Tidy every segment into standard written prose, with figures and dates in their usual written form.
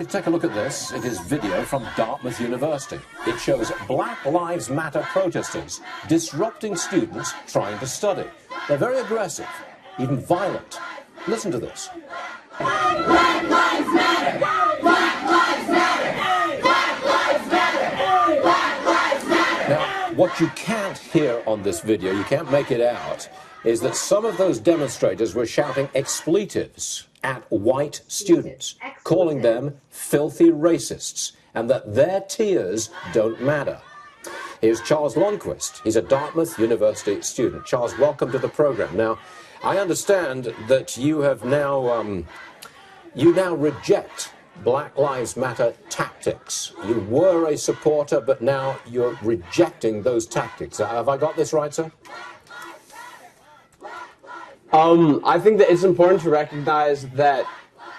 Take a look at this. It is video from Dartmouth University. It shows Black Lives Matter protesters disrupting students trying to study. They're very aggressive, even violent. Listen to this. Black Lives Matter! Black Lives Matter! Black Lives Matter! Black Lives Matter! Now, what you can't hear on this video, you can't make it out, is that some of those demonstrators were shouting expletives at white students, calling them filthy racists, and that their tears don't matter. Here's Charles Lundquist. He's a Dartmouth University student. Charles, welcome to the program. Now, I understand that you have now, you now reject Black Lives Matter tactics. You were a supporter, but now you're rejecting those tactics. Have I got this right, sir? I think that it's important to recognize that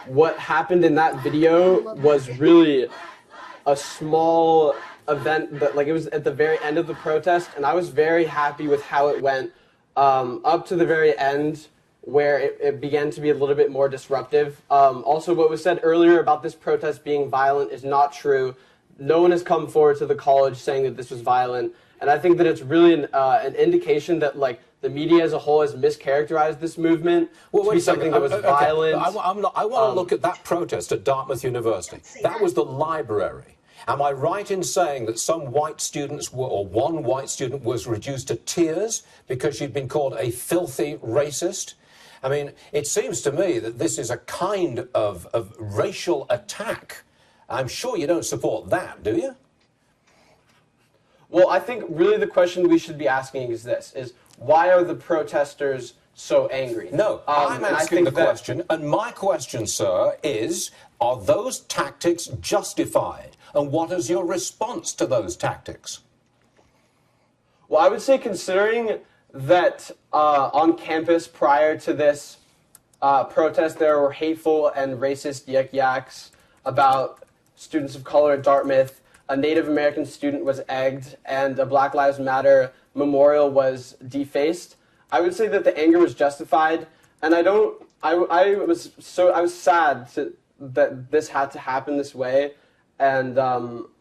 what happened in that video was really a small event that, like, it was at the very end of the protest, and I was very happy with how it went up to the very end, where it began to be a little bit more disruptive. Also, what was said earlier about this protest being violent is not true. No one has come forward to the college saying that this was violent, and I think that it's really an indication that, like, the media as a whole has mischaracterized this movement to be something that was violent. I want to look at that protest at Dartmouth University. That was the library. Am I right in saying that some white students were, or one white student was reduced to tears because she'd been called a filthy racist? I mean, it seems to me that this is a kind of racial attack. I'm sure you don't support that, do you? Well, I think really the question we should be asking is this, is why are the protesters so angry? No, I'm asking the question, and my question, sir, is, are those tactics justified? And what is your response to those tactics? Well, I would say, considering that on campus prior to this protest, there were hateful and racist yaks about students of color at Dartmouth, a Native American student was egged, and a Black Lives Matter memorial was defaced, I would say that the anger was justified, and I was sad that this had to happen this way, and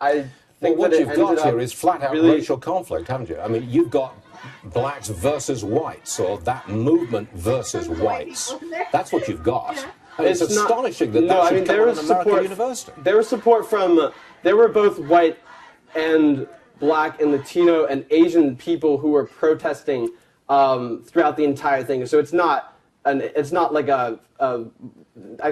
I think what that you've got here is flat-out racial conflict, haven't you? I mean, you've got blacks versus whites, or that movement versus whites. That's what you've got. And it's astonishing that that should come on an American university. There was support from, there were both white and Black and Latino and Asian people who were protesting throughout the entire thing. So it's not like I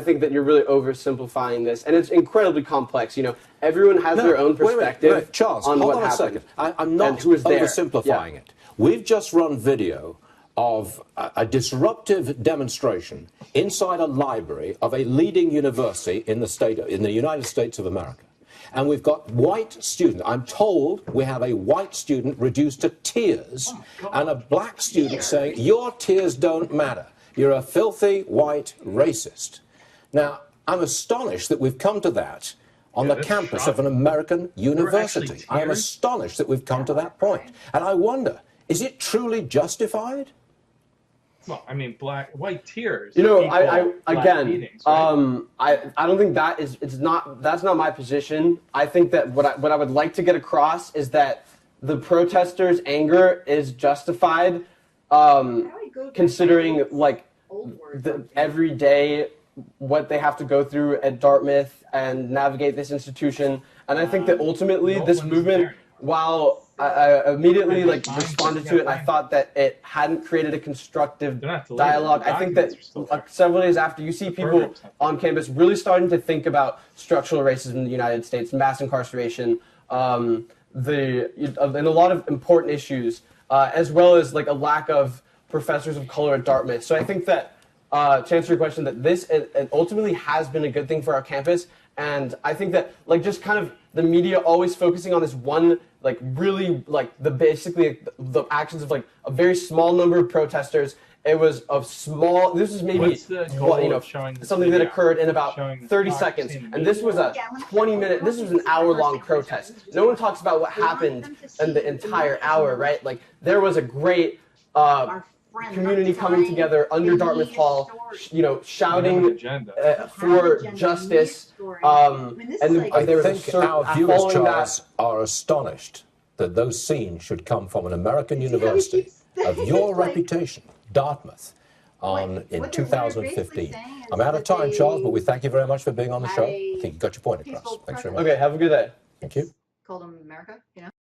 think that you're really oversimplifying this, and it's incredibly complex. You know, everyone has their own perspective. Wait, Charles, on hold what on a happened. second. I'm not oversimplifying it. We've just run video of a disruptive demonstration inside a library of a leading university in the United States of America. And we've got white students. I'm told we have a white student reduced to tears and a black student saying, your tears don't matter. You're a filthy white racist. Now, I'm astonished that we've come to that on the campus of an American university. I am astonished that we've come to that point. And I wonder, is it truly justified? Well, I mean, white tears. You know, I again, meetings, right? I don't think that is, that's not my position. I think that what I would like to get across is that the protesters' anger is justified, considering, like, every day what they have to go through at Dartmouth and navigate this institution. And I think that ultimately this movement, while I immediately responded to it, and I thought that it hadn't created a constructive dialogue. I think that several days after, you see people on campus really starting to think about structural racism in the United States, mass incarceration, and a lot of important issues, as well as like a lack of professors of color at Dartmouth. So I think that, to answer your question, that this it ultimately has been a good thing for our campus. And I think that, like, just kind of the media always focusing on this one, like, really, like, basically the actions of, like, a very small number of protesters. It was a small, this was maybe, something that occurred in about 30 seconds. And this was a 20-minute, this was an hour-long protest. No one talks about what happened in the entire hour, right? Like, there was a great community coming together under Dartmouth Hall, shouting for justice. I think our viewers, Charles, are astonished that those scenes should come from an American university of your reputation, Dartmouth, in 2015. I'm out of time, Charles, but we thank you very much for being on the show. I think you got your point across. Thanks very much. Okay, have a good day. Thank you. Called them America,